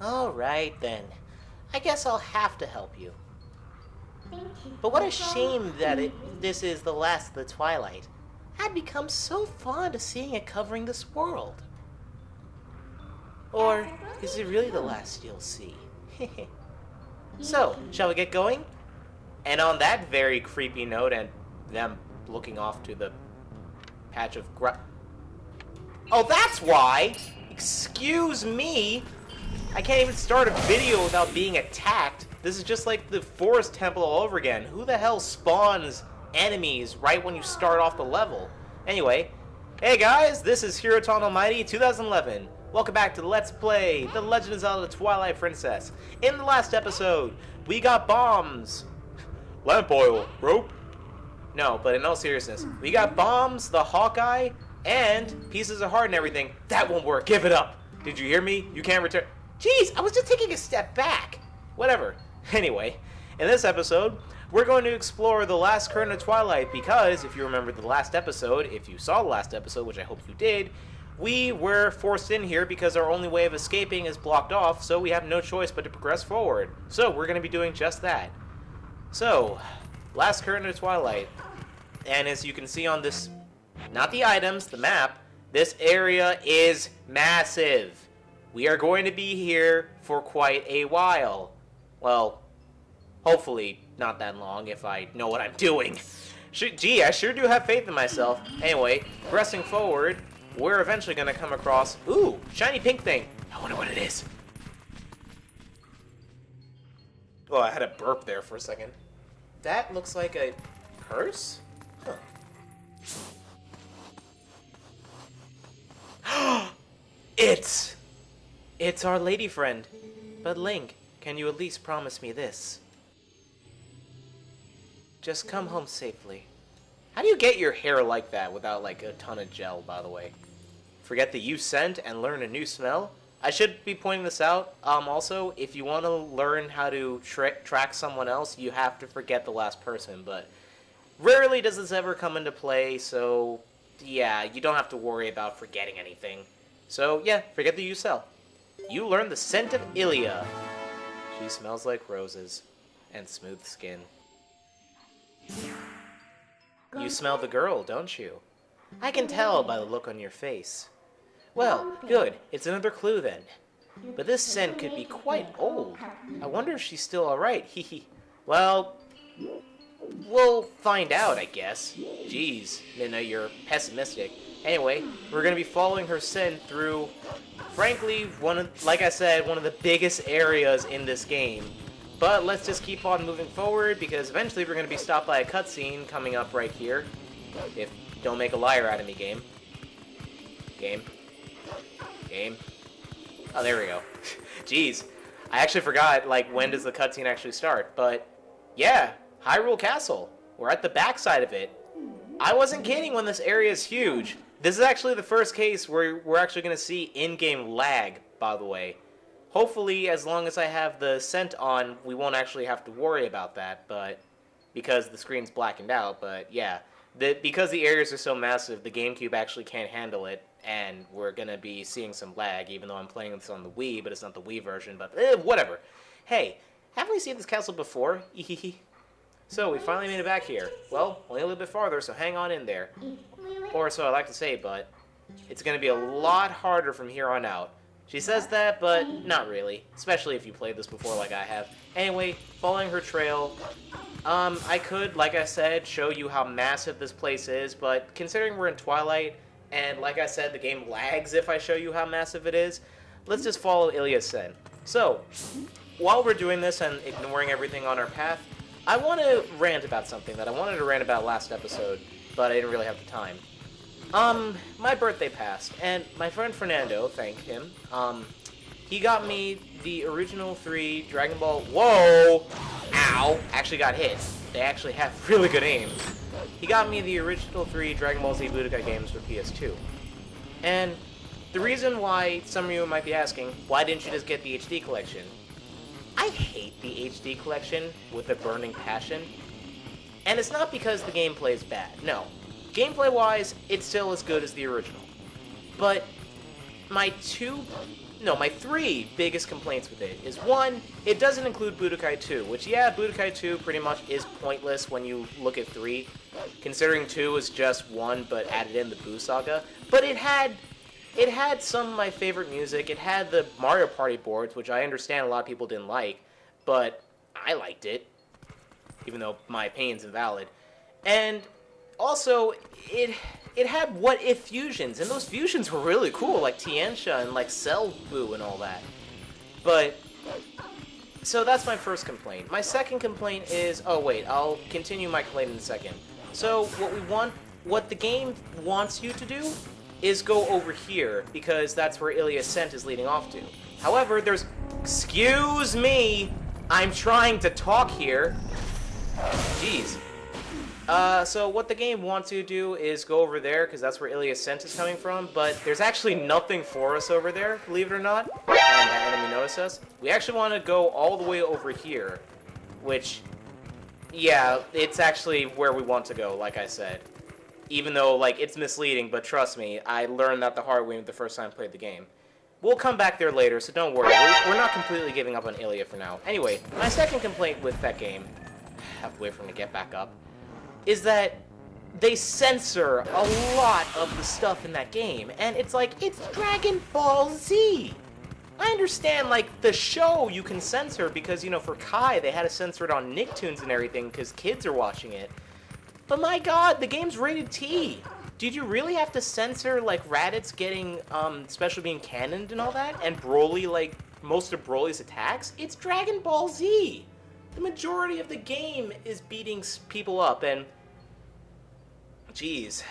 Alright then. I guess I'll have to help you. But what a shame that this is the last of the Twilight. I'd become so fond of seeing it covering this world. Or is it really the last you'll see? So, shall we get going? And on that very creepy note, and them looking off to the patch of Oh, that's why! Excuse me! I can't even start a video without being attacked. This is just like the Forest Temple all over again. Who the hell spawns enemies right when you start off the level? Anyway, hey guys, this is Hiroton Almighty 2011. Welcome back to Let's Play The Legend of Zelda Twilight Princess. In the last episode, we got bombs. Lamp oil, rope. No, but in all seriousness, we got bombs, the Hawkeye, and pieces of heart and everything. That won't work, give it up. Did you hear me? You can't return. Jeez, I was just taking a step back. Whatever. Anyway, in this episode, we're going to explore the last curtain of Twilight because, if you remember the last episode, if you saw the last episode, which I hope you did, we were forced in here because our only way of escaping is blocked off, so we have no choice but to progress forward. So we're going to be doing just that. So, last curtain of Twilight. And as you can see on this, not the items, the map, this area is massive. We are going to be here for quite a while. Well, hopefully not that long if I know what I'm doing. Gee, I sure do have faith in myself. Anyway, pressing forward, we're eventually going to come across... Ooh, shiny pink thing. I wonder what it is. Oh, I had a burp there for a second. That looks like a purse? Huh. It's our lady friend. But Link, can you at least promise me this? Just come home safely. How do you get your hair like that without like a ton of gel, by the way? Forget the you scent and learn a new smell? I should be pointing this out. Also, if you want to learn how to track someone else, you have to forget the last person, but rarely does this ever come into play, so yeah, you don't have to worry about forgetting anything. So yeah, forget the you cell. You learn the scent of Ilia. She smells like roses and smooth skin. You smell the girl, don't you? I can tell by the look on your face. Well, good. It's another clue then. But this scent could be quite old. I wonder if she's still alright. Hehe. Well, we'll find out, I guess. Jeez, Nina, you're pessimistic. Anyway, we're going to be following her scent through, frankly, like I said, one of the biggest areas in this game. But let's just keep on moving forward, because eventually we're going to be stopped by a cutscene coming up right here. If don't make a liar out of me, game. Game. Oh, there we go. Jeez. I actually forgot, like, when does the cutscene actually start? But, yeah, Hyrule Castle. We're at the backside of it. I wasn't kidding when this area is huge. This is actually the first case where we're actually going to see in-game lag, by the way. Hopefully, as long as I have the scent on, we won't actually have to worry about that, but because the screen's blackened out, but yeah. Because the areas are so massive, the GameCube actually can't handle it, and we're going to be seeing some lag, even though I'm playing this on the Wii, but it's not the Wii version, but whatever. Hey, haven't we seen this castle before? So, we finally made it back here. Well, only a little bit farther, so hang on in there. Or so I like to say, but it's going to be a lot harder from here on out. She says that, but not really, especially if you played this before like I have. Anyway, following her trail, I could, like I said, show you how massive this place is, but considering we're in Twilight, and like I said, the game lags if I show you how massive it is, let's just follow Ilia's scent. So, while we're doing this and ignoring everything on our path, I want to rant about something that I wanted to rant about last episode, but I didn't really have the time. My birthday passed, and my friend Fernando, thank him, he got me the original 3 Dragon Ball... Whoa! Ow! Actually got hit. They actually have really good aim. He got me the original 3 Dragon Ball Z Budokai games for PS2. And the reason why some of you might be asking, why didn't you just get the HD collection? I hate the HD collection with a burning passion. And it's not because the gameplay is bad, no. Gameplay-wise, it's still as good as the original. But my two no, my 3 biggest complaints with it is, 1, it doesn't include Budokai 2, which, yeah, Budokai 2 pretty much is pointless when you look at 3, considering 2 is just 1, but added in the Boo Saga. But it had some of my favorite music. It had the Mario Party boards, which I understand a lot of people didn't like, but I liked it, even though my opinion's invalid. And also, it had what-if fusions, and those fusions were really cool, like Tiensha and like Cell Boo and all that. But, so that's my first complaint. My second complaint is, oh wait, I'll continue my complaint in a second. So, what the game wants you to do is go over here, because that's where Ilia's Scent is leading off to. However, excuse me, I'm trying to talk here. Jeez. So what the game wants you to do is go over there, because that's where Ilia's Scent is coming from, but there's actually nothing for us over there, believe it or not, and that enemy noticed us. We actually want to go all the way over here, which, yeah, it's actually where we want to go, like I said. Even though, like, it's misleading, but trust me, I learned that the hard way the first time I played the game. We'll come back there later, so don't worry. We're not completely giving up on Ilia for now. Anyway, my second complaint with that game, I have to wait for him to get back up, is that they censor a lot of the stuff in that game, and it's like, it's Dragon Ball Z! I understand, like, the show you can censor because, you know, for Kai, they had to censor it on Nicktoons and everything because kids are watching it. But my god, the game's rated T! Did you really have to censor, like, Raditz getting, special being cannoned and all that? And Broly, like, most of Broly's attacks? It's Dragon Ball Z! The majority of the game is beating people up, and geez,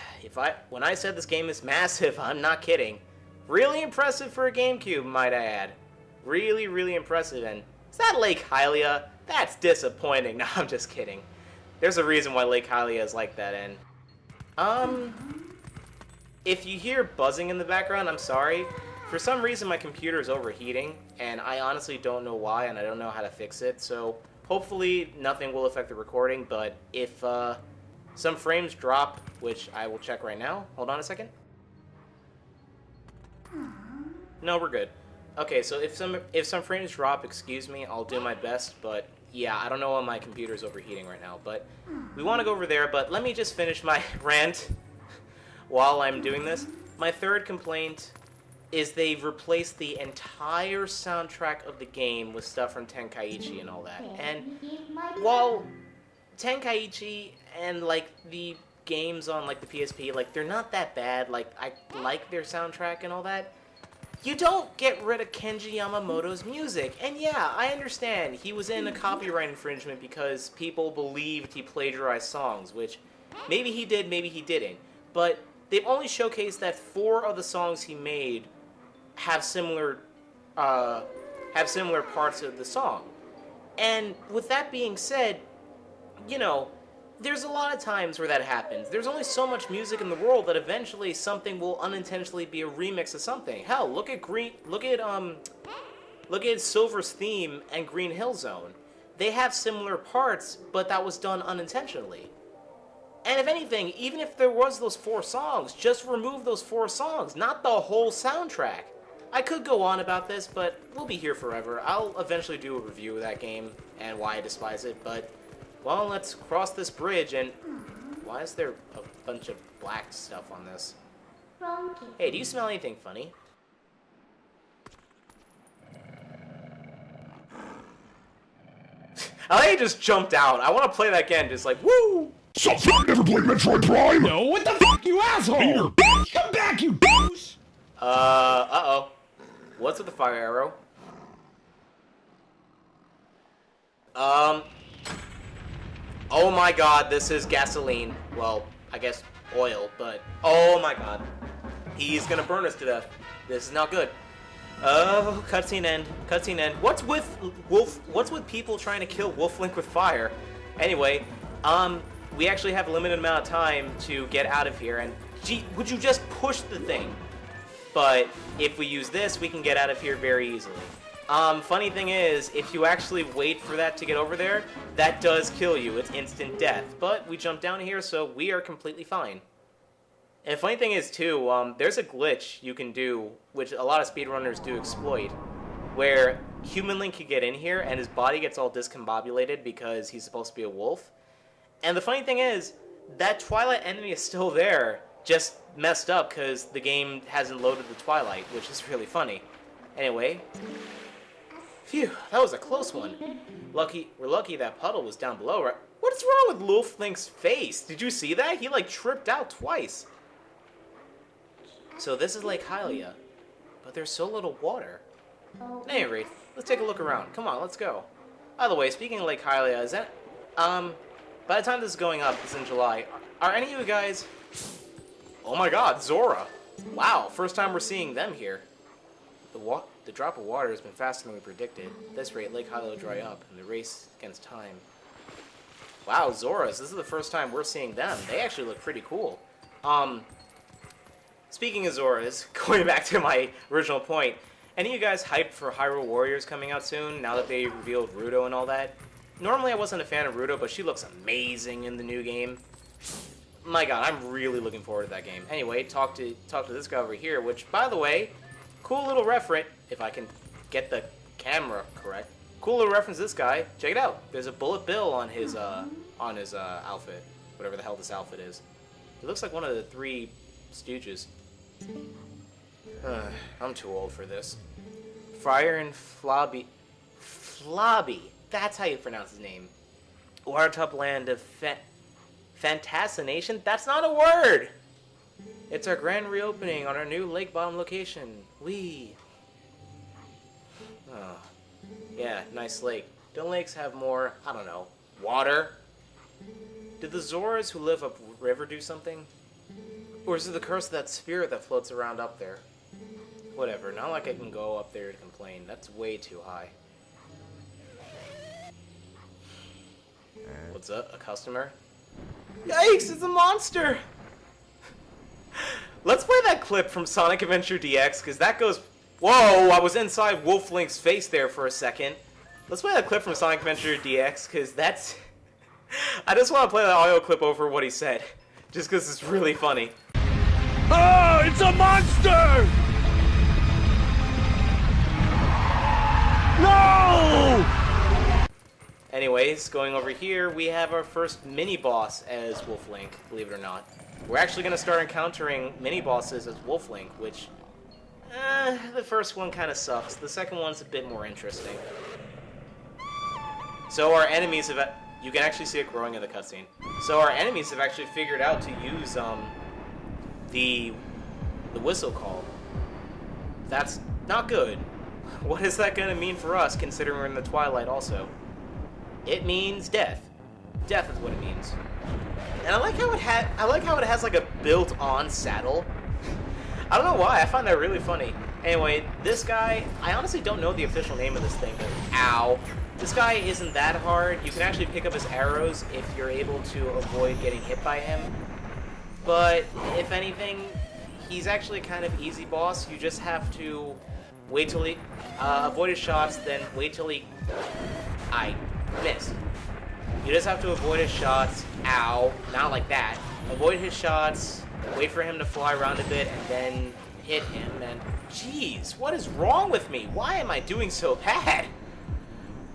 when I said this game is massive, I'm not kidding. Really impressive for a GameCube, might I add. Really, really impressive, and is that Lake Hylia? That's disappointing. No, I'm just kidding. There's a reason why Lake Hylia is like that, and if you hear buzzing in the background, I'm sorry. For some reason, my computer is overheating, and I honestly don't know why, and I don't know how to fix it, so hopefully nothing will affect the recording, but if some frames drop, which I will check right now. Hold on a second. No, we're good. Okay, so if some frames drop, excuse me, I'll do my best, but yeah, I don't know why my computer's overheating right now, but we want to go over there, but let me just finish my rant while I'm doing this. My third complaint is they've replaced the entire soundtrack of the game with stuff from Tenkaichi and all that. And while Tenkaichi and, like, the games on, like, the PSP, like, they're not that bad, like, I like their soundtrack and all that, you don't get rid of Kenji Yamamoto's music. And yeah, I understand, he was in a copyright infringement because people believed he plagiarized songs, which maybe he did, maybe he didn't. But they've only showcased that 4 of the songs he made have similar parts of the song. And with that being said, you know, there's a lot of times where that happens. There's only so much music in the world that eventually something will unintentionally be a remix of something. Hell, look at Silver's theme and Green Hill Zone. They have similar parts, but that was done unintentionally. And if anything, even if there was those 4 songs, just remove those 4 songs, not the whole soundtrack. I could go on about this, but we'll be here forever. I'll eventually do a review of that game and why I despise it, but, well, let's cross this bridge, and why is there a bunch of black stuff on this? Hey, do you smell anything funny? I just jumped out. I want to play that again, just like, woo! So, never played Metroid Prime? No, what the fuck, you asshole? Peter. Come back, you douche! Uh-oh. What's with the fire arrow? Oh my god, this is gasoline. Well, I guess oil, but oh my god. He's gonna burn us to death. This is not good. Oh, cutscene end. Cutscene end. What's with people trying to kill Wolf-Link with fire? Anyway, we actually have a limited amount of time to get out of here, and gee, would you just push the thing? But if we use this, we can get out of here very easily. Funny thing is, if you actually wait for that to get over there, that does kill you. It's instant death. But we jumped down here, so we are completely fine. And the funny thing is, too, there's a glitch you can do, which a lot of speedrunners do exploit, where Human Link can get in here and his body gets all discombobulated because he's supposed to be a wolf. And the funny thing is, that Twilight enemy is still there, just messed up because the game hasn't loaded the Twilight, which is really funny. Anyway, phew, that was a close one. We're lucky that puddle was down below, right? What is wrong with Wolf Link's face? Did you see that? He like tripped out twice. So this is Lake Hylia, but there's so little water. At any rate, let's take a look around. Come on, let's go. By the way, speaking of Lake Hylia, is that, by the time this is going up, it's in July, are any of you guys, oh my god, Zora. Wow, first time we're seeing them here. The drop of water has been faster than we predicted. At this rate, Lake Hylia will dry up, and the race against time. Wow, Zoras, this is the first time we're seeing them. They actually look pretty cool. Speaking of Zoras, going back to my original point, any of you guys hyped for Hyrule Warriors coming out soon, now that they revealed Ruto and all that? Normally I wasn't a fan of Ruto, but she looks amazing in the new game. My god, I'm really looking forward to that game. Anyway, talk to this guy over here, which, by the way, cool little reference, if I can get the camera correct. Cool little reference to this guy. Check it out. There's a bullet bill on his outfit. Whatever the hell this outfit is. He looks like one of the Three Stooges. I'm too old for this. Friar and Flobby. Flobby. That's how you pronounce his name. Watertop Land of Fantascination? That's not a word! It's our grand reopening on our new lake bottom location. Whee! Oh. Yeah, nice lake. Don't lakes have more, I don't know, water? Did the Zoras who live upriver do something? Or is it the curse of that spirit that floats around up there? Whatever, not like I can go up there to complain. That's way too high. What's up? A customer? Yikes, it's a monster! Let's play that clip from Sonic Adventure DX, because that goes... Whoa, I was inside Wolf Link's face there for a second. Let's play that clip from Sonic Adventure DX, because that's... I just want to play that audio clip over what he said, just because it's really funny. Oh, it's a monster! No! Anyways, going over here, we have our first mini-boss as Wolf Link, believe it or not. We're actually going to start encountering mini-bosses as Wolf Link, which... the first one kind of sucks. The second one's a bit more interesting. So our enemies have... You can actually see it growing in the cutscene. So our enemies have actually figured out to use, the whistle call. That's not good. What is that going to mean for us, considering we're in the Twilight also? It means death. Death is what it means. And I like how it has like a built-on saddle. I don't know why, I find that really funny. Anyway, this guy, I honestly don't know the official name of this thing, but ow. This guy isn't that hard. You can actually pick up his arrows if you're able to avoid getting hit by him. But, if anything, he's actually kind of easy boss. You just have to wait till he, avoid his shots, then wait till he, I missed. You just have to avoid his shots, ow, not like that. Avoid his shots, wait for him to fly around a bit, and then hit him, and jeez, what is wrong with me? Why am I doing so bad?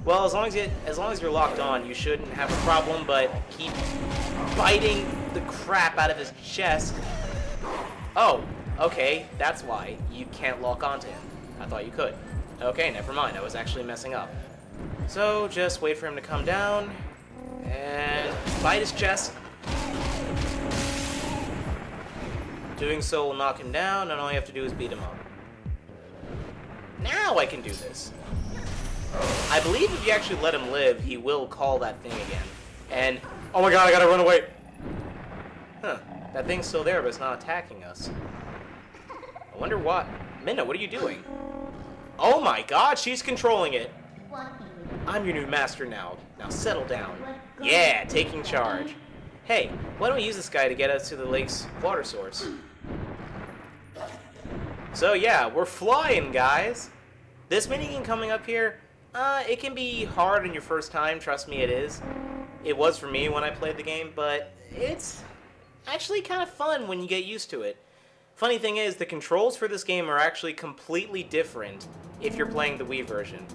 Well, as long as you're locked on, you shouldn't have a problem, but keep biting the crap out of his chest. Oh, okay, that's why you can't lock onto him. I thought you could. Okay, never mind, I was actually messing up. So, just wait for him to come down, and bite his chest. Doing so will knock him down, and all you have to do is beat him up. Now I can do this. I believe if you actually let him live, he will call that thing again. And, oh my god, I gotta run away! Huh, that thing's still there, but it's not attacking us. I wonder what... Minna, what are you doing? Oh my god, she's controlling it! I'm your new master now. Now settle down. Yeah, taking charge. Hey, why don't we use this guy to get us to the lake's water source? So yeah, we're flying, guys! This minigame coming up here, it can be hard on your first time, trust me it is. It was for me when I played the game, but it's actually kind of fun when you get used to it. Funny thing is, the controls for this game are actually completely different if you're playing the Wii version.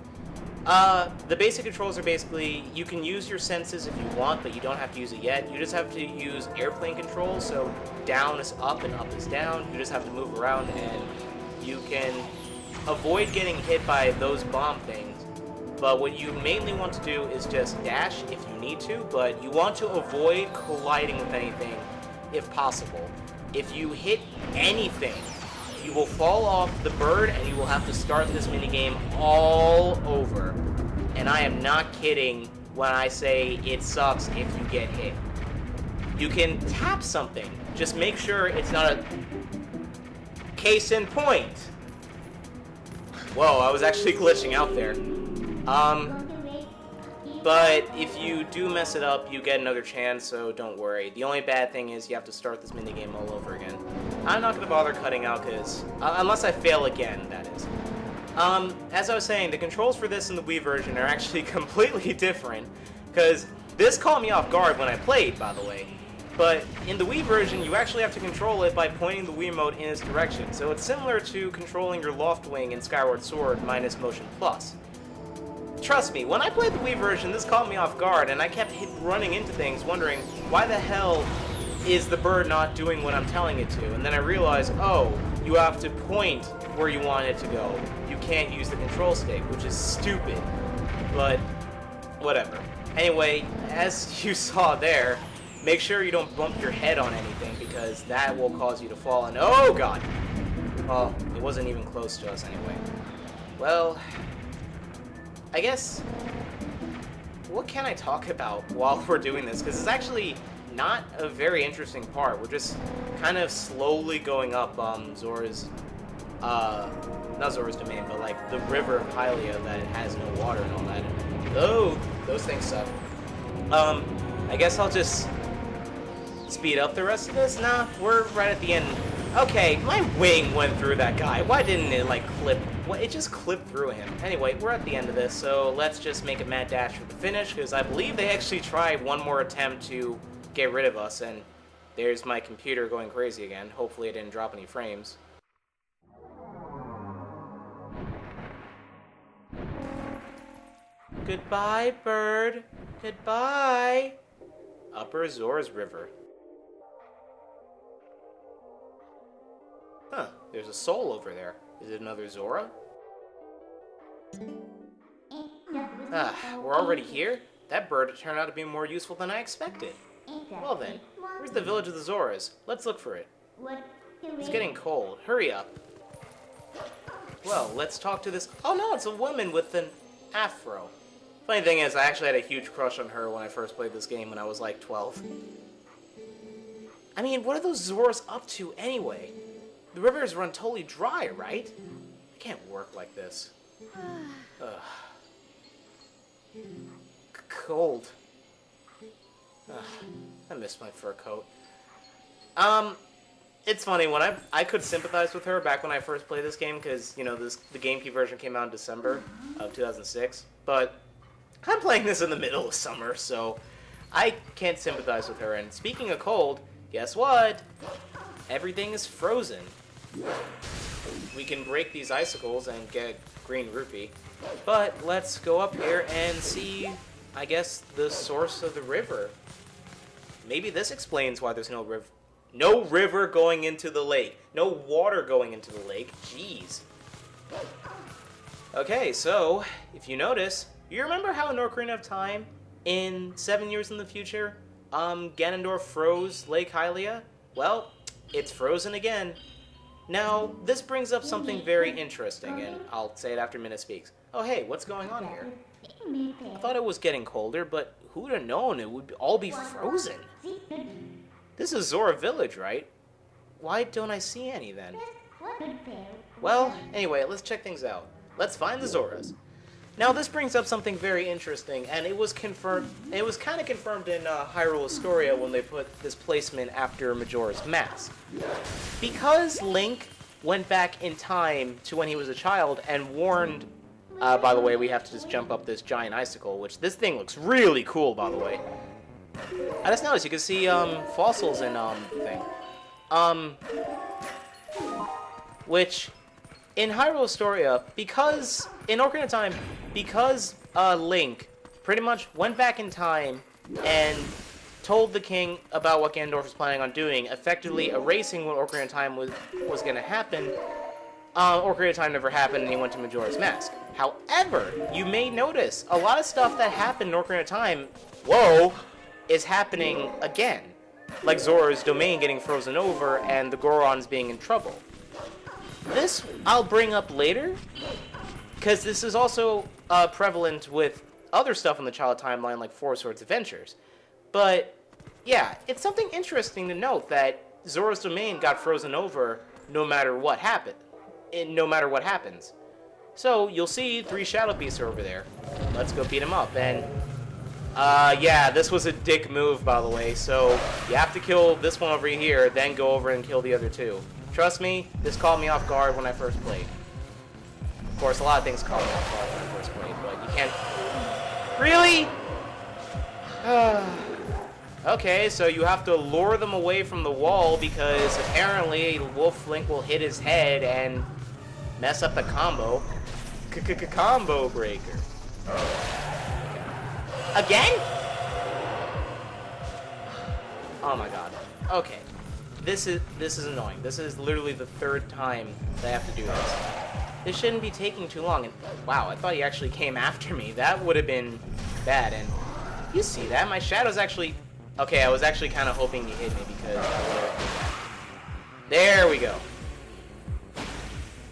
The basic controls are basically, you can use your senses if you want, but you don't have to use it yet. You just have to use airplane controls, so down is up and up is down. You just have to move around, and you can avoid getting hit by those bomb things. But what you mainly want to do is just dash if you need to, but you want to avoid colliding with anything if possible. If you hit anything, you will fall off the bird and you will have to start this minigame all over. And I am not kidding when I say it sucks if you get hit. You can tap something. Just make sure it's not a case in point. Whoa, I was actually glitching out there. But if you do mess it up, you get another chance, so don't worry. The only bad thing is you have to start this minigame all over again. I'm not going to bother cutting out, because unless I fail again, that is. As I was saying, the controls for this in the Wii version are actually completely different, because this caught me off guard when I played, by the way. But in the Wii version, you actually have to control it by pointing the Wiimote in its direction, so it's similar to controlling your Loftwing in Skyward Sword minus Motion Plus. Trust me, when I played the Wii version, this caught me off guard, and I kept running into things, wondering, why the hell is the bird not doing what I'm telling it to? And then I realized, oh, you have to point where you want it to go. You can't use the control stick, which is stupid, but whatever. Anyway, as you saw there, make sure you don't bump your head on anything, because that will cause you to fall, and oh god! Well, it wasn't even close to us anyway. Well, I guess, what can I talk about while we're doing this? Because it's actually not a very interesting part. We're just kind of slowly going up Zora's, not Zora's domain, but like the river of Hylia that has no water and all that. Oh, those things suck. I guess I'll just speed up the rest of this. Nah, we're right at the end. Okay, my wing went through that guy. Why didn't it like clip? Well, it just clipped through him. Anyway, we're at the end of this, so let's just make a mad dash for the finish, because I believe they actually tried one more attempt to get rid of us, and there's my computer going crazy again. Hopefully it didn't drop any frames. Goodbye, bird. Goodbye. Upper Zora's River. Huh, there's a soul over there. Is it another Zora? Ah, we're already here? That bird turned out to be more useful than I expected. Well then, where's the village of the Zoras? Let's look for it. It's getting cold. Hurry up. Well, let's talk to this... Oh no, it's a woman with an afro. Funny thing is, I actually had a huge crush on her when I first played this game when I was like 12. I mean, what are those Zoras up to anyway? The rivers run totally dry, right? I can't work like this. Ugh. Cold. Ugh. I miss my fur coat. It's funny, when I could sympathize with her back when I first played this game, because, you know, the GameCube version came out in December of 2006, but I'm playing this in the middle of summer, so I can't sympathize with her. And speaking of cold, guess what? Everything is frozen. We can break these icicles and get green rupee. But let's go up here and see, I guess, the source of the river. Maybe this explains why there's no river. No river going into the lake. No water going into the lake. Jeez. Okay, so, if you notice, you remember how in Ocarina of Time, in 7 years in the future, Ganondorf froze Lake Hylia? Well, it's frozen again. Now, this brings up something very interesting, and I'll say it after Minna speaks. Oh hey, what's going on here? I thought it was getting colder, but who would have known it would all be frozen? This is Zora Village, right? Why don't I see any then? Well, anyway, let's check things out. Let's find the Zoras. Now, this brings up something very interesting, and it was confirmed. It was kind of confirmed in Hyrule Historia when they put this placement after Majora's Mask. Because Link went back in time to when he was a child and warned. By the way, we have to just jump up this giant icicle, which this thing looks really cool, by the way. I just noticed you can see fossils in thing. Which in Hyrule Historia, because in Ocarina of Time, because Link pretty much went back in time and told the king about what Ganondorf was planning on doing, effectively erasing what Ocarina of Time was going to happen. Ocarina of Time never happened, and he went to Majora's Mask. However, you may notice a lot of stuff that happened in Ocarina of Time, is happening again. Like Zora's domain getting frozen over and the Gorons being in trouble. This I'll bring up later, because this is also prevalent with other stuff in the Child timeline, like Four Swords Adventures. But, yeah, it's something interesting to note that Zora's domain got frozen over no matter what happened. No matter what happens. So, you'll see 3 Shadow Beasts are over there. Let's go beat them up. And, yeah, this was a dick move, by the way. So, you have to kill this one over here, then go over and kill the other 2. Trust me, this caught me off guard when I first played. Of course, a lot of things caught me off guard when I first played, but you can't... Really? Okay, so you have to lure them away from the wall because apparently Wolf Link will hit his head and mess up the combo. Combo breaker. Again? Oh my god. Okay. This is annoying. This is literally the 3rd time that I have to do this. This shouldn't be taking too long. And wow, I thought he actually came after me. That would have been bad. And you see that? My shadow's actually... Okay, I was actually kind of hoping he hit me because I would have... There we go.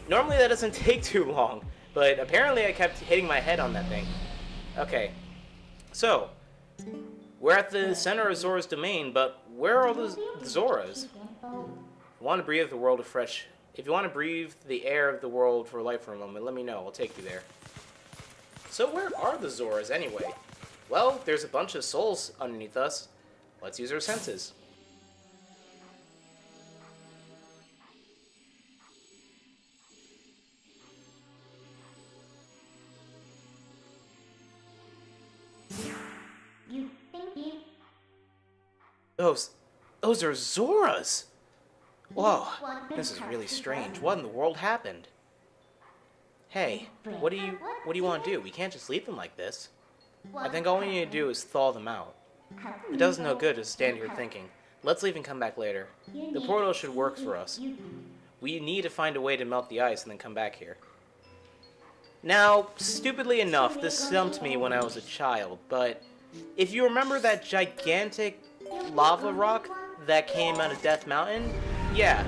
Normally that doesn't take too long, but apparently I kept hitting my head on that thing. Okay. So, we're at the center of Zora's domain, but where are all the Zoras? If you want to breathe the world of fresh... If you want to breathe the air of the world for life for a moment, let me know. I'll take you there. So where are the Zoras anyway? Well, there's a bunch of souls underneath us. Let's use our senses. Those are Zoras! Whoa, this is really strange. What in the world happened? Hey, what do you want to do? We can't just leave them like this. I think all we need to do is thaw them out. It does no good to stand here thinking. Let's leave and come back later. The portal should work for us. We need to find a way to melt the ice and then come back here. Now, stupidly enough, this stumped me when I was a child, but if you remember that gigantic lava rock that came out of Death Mountain, yeah,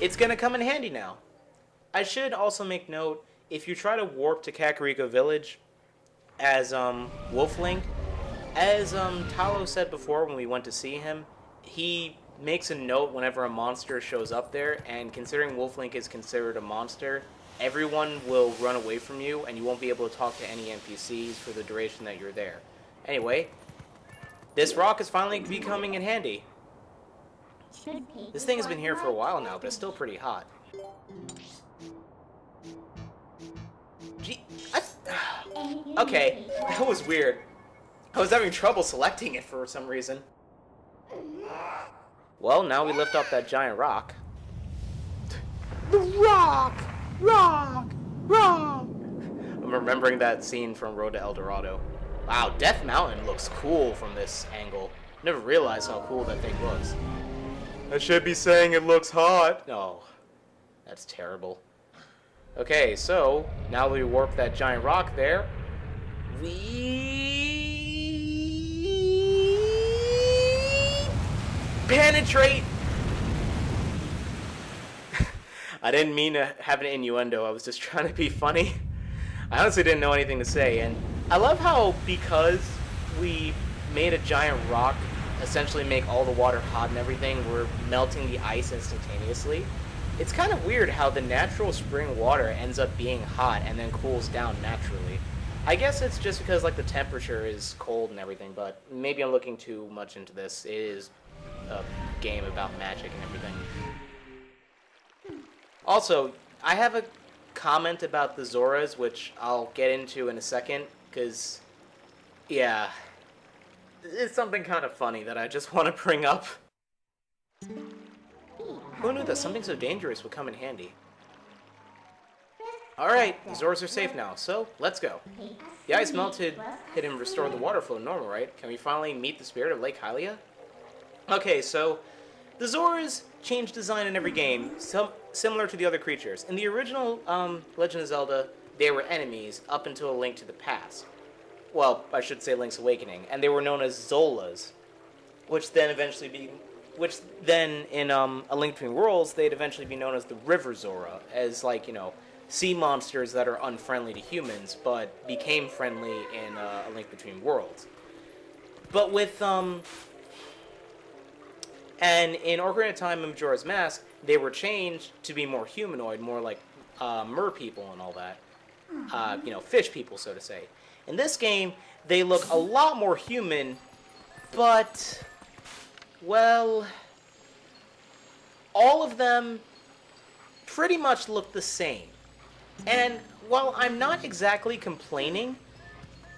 it's gonna come in handy now. I should also make note, if you try to warp to Kakariko Village as Wolf Link, as Talo said before when we went to see him, he makes a note whenever a monster shows up there, and considering Wolf Link is considered a monster, everyone will run away from you and you won't be able to talk to any NPCs for the duration that you're there. Anyway, this rock is finally becoming in handy. This thing has been here for a while now, but it's still pretty hot. Gee, okay, that was weird. I was having trouble selecting it for some reason. Well, now we lift up that giant rock. The rock! Rock! Rock! I'm remembering that scene from Road to El Dorado. Wow, Death Mountain looks cool from this angle. Never realized how cool that thing looks. I should be saying it looks hot. No, that's terrible. Okay, so now we warp that giant rock there. We penetrate. I didn't mean to have an innuendo. I was just trying to be funny. I honestly didn't know anything to say, and I love how because we made a giant rock essentially make all the water hot and everything, we're melting the ice instantaneously. It's kind of weird how the natural spring water ends up being hot and then cools down naturally. I guess it's just because like the temperature is cold and everything, but maybe I'm looking too much into this. It is a game about magic and everything. Also, I have a comment about the Zoras, which I'll get into in a second, because, yeah, it's something kind of funny that I just want to bring up. Who knew that something so dangerous would come in handy? Alright, the Zoras are safe now, so let's go. The ice melted, hit and restored the water flow to normal, right? Can we finally meet the spirit of Lake Hylia? Okay, so the Zoras change design in every game, similar to the other creatures. In the original Legend of Zelda, they were enemies up until A Link to the Past. Well, I should say Link's Awakening, and they were known as Zolas, which then in A Link Between Worlds, they'd eventually be known as the River Zora, as like, sea monsters that are unfriendly to humans, but became friendly in A Link Between Worlds. But with, and in Ocarina of Time and Majora's Mask, they were changed to be more humanoid, more like mer people and all that. Fish people, so to say. In this game, they look a lot more human, but, well, all of them pretty much look the same. And while I'm not exactly complaining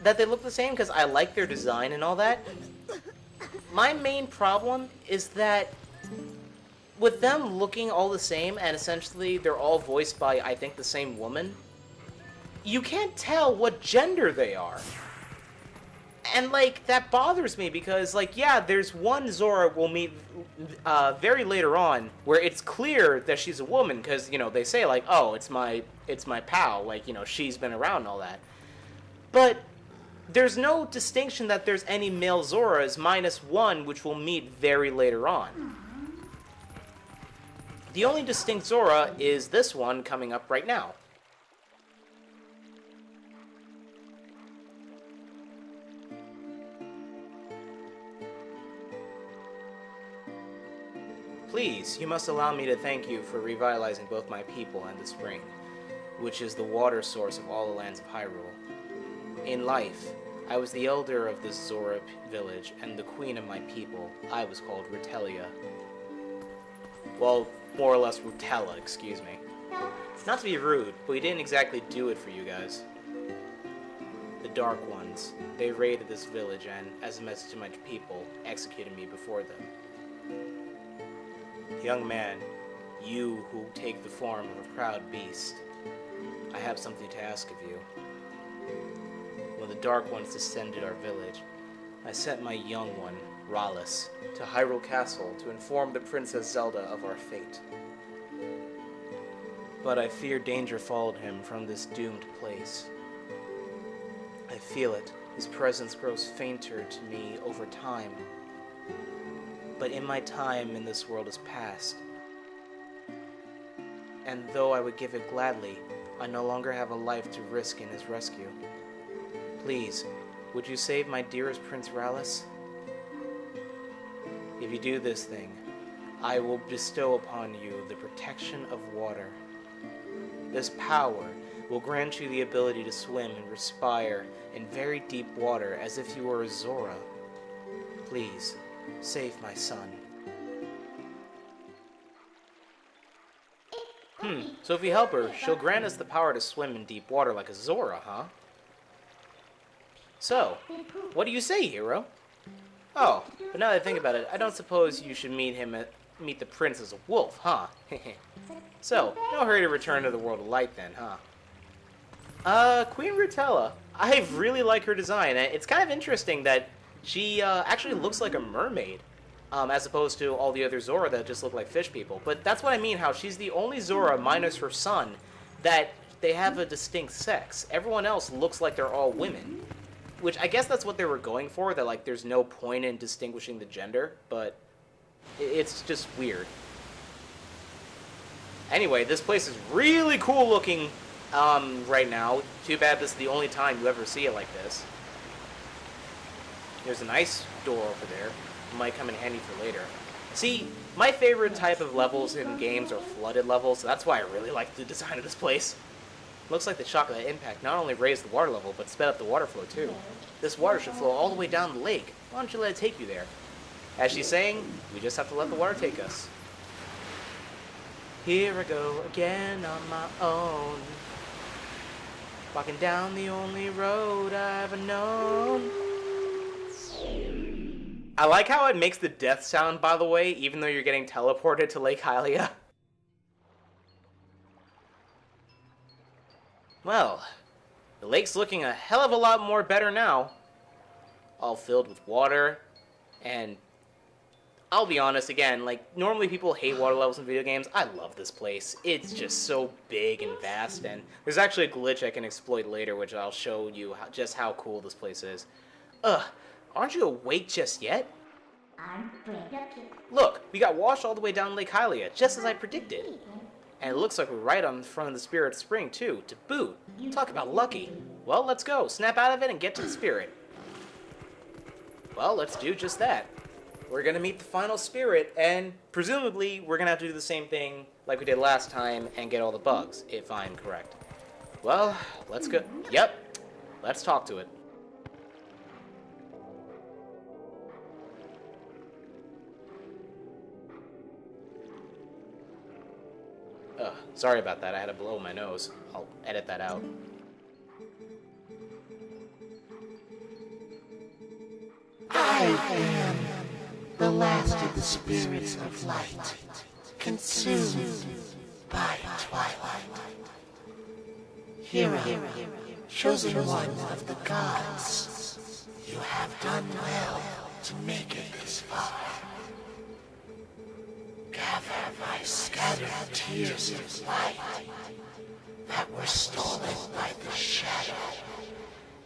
that they look the same, because I like their design and all that, my main problem is that with them looking all the same, and essentially they're all voiced by, I think, the same woman, you can't tell what gender they are. And, like, that bothers me because, like, yeah, there's one Zora we'll meet very later on where it's clear that she's a woman because, they say, like, oh, it's my pal, like, she's been around and all that. But there's no distinction that there's any male Zoras minus one, which we'll meet very later on. The only distinct Zora is this one coming up right now. Please, you must allow me to thank you for revitalizing both my people and the spring, which is the water source of all the lands of Hyrule. In life, I was the elder of this Zora village and the queen of my people. I was called Ritelia. Well, more or less Rutella, excuse me. Not to be rude, but we didn't exactly do it for you guys. The Dark Ones, they raided this village and, as a message to my people, executed me before them. Young man, you who take the form of a proud beast, I have something to ask of you. When the Dark Ones descended our village, I sent my young one, Rallis, to Hyrule Castle to inform the Princess Zelda of our fate. But I fear danger followed him from this doomed place. I feel it. His presence grows fainter to me over time. But in my time in this world is past. And though I would give it gladly, I no longer have a life to risk in his rescue. Please, would you save my dearest Prince Rallis? If you do this thing, I will bestow upon you the protection of water. This power will grant you the ability to swim and respire in very deep water as if you were a Zora. Please, save my son. So if we help her, she'll grant us the power to swim in deep water like a Zora, huh? So, what do you say, hero? Oh, but now that I think about it, I don't suppose you should meet the prince as a wolf, huh? So, no hurry to return to the world of light then, huh? Queen Rutella. I really like her design. It's kind of interesting that she actually looks like a mermaid, as opposed to all the other Zora that just look like fish people. But that's what I mean, how she's the only Zora, minus her son, that they have a distinct sex. Everyone else looks like they're all women. Which, I guess that's what they were going for, that, like, there's no point in distinguishing the gender, but it's just weird. Anyway, this place is really cool looking right now. Too bad this is the only time you ever see it like this. There's an ice door over there. It might come in handy for later. See, my favorite type of levels in games are flooded levels, so that's why I really like the design of this place. Looks like the shock of that impact not only raised the water level, but sped up the water flow too. This water should flow all the way down the lake. Why don't you let it take you there? As she's saying, we just have to let the water take us. Here I go again on my own, walking down the only road I've ever known. I like how it makes the death sound, by the way, even though you're getting teleported to Lake Hylia. Well, the lake's looking a hell of a lot more better now. All filled with water, and I'll be honest again, like, normally people hate water levels in video games. I love this place. It's just so big and vast, and there's actually a glitch I can exploit later, which I'll show you just how cool this place is. Aren't you awake just yet? Look, we got washed all the way down Lake Hylia, just as I predicted. And it looks like we're right on the front of the Spirit Spring, too, to boot. Talk about lucky. Well, let's go. Snap out of it and get to the Spirit. Well, let's do just that. We're going to meet the final Spirit, and presumably we're going to have to do the same thing like we did last time and get all the bugs, if I'm correct. Well, let's go. Yep. Let's talk to it. Sorry about that. I had to blow my nose. I'll edit that out. I am the last of the spirits of light, consumed by Twilight. Hero, chosen one of the gods, you have done well to make it this far. Gather my scattered tears of light that were stolen by the shadow.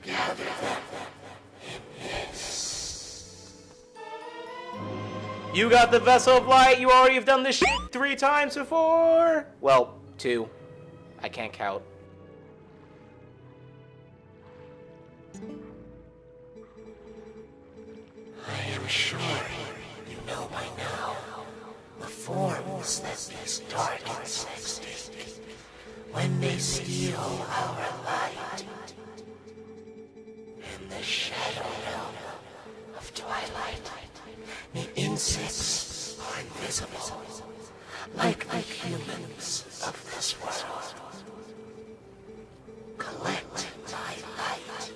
Gather them in this. You got the Vessel of Light! You already have done this shit 3 times before! Well, 2. I can't count. I am sure you know by now the forms that these dark insects take when they steal our light. In the shadow realm of Twilight, the insects are invisible, like the humans of this world. Collect my light,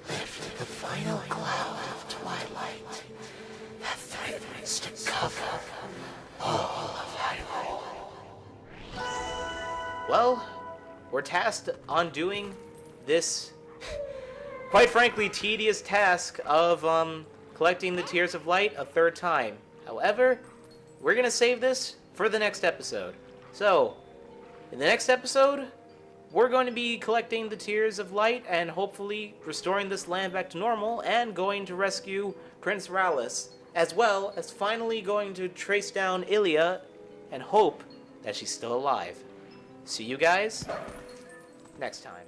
lift the final cloud of Twilight that threatens to cover all of Hyrule. Well, we're tasked on doing this, quite frankly, tedious task of collecting the Tears of Light a 3rd time. However, we're gonna save this for the next episode. So, in the next episode, we're going to be collecting the Tears of Light and hopefully restoring this land back to normal and going to rescue Prince Rallis, as well as finally going to trace down Ilia and hope that she's still alive. See you guys next time.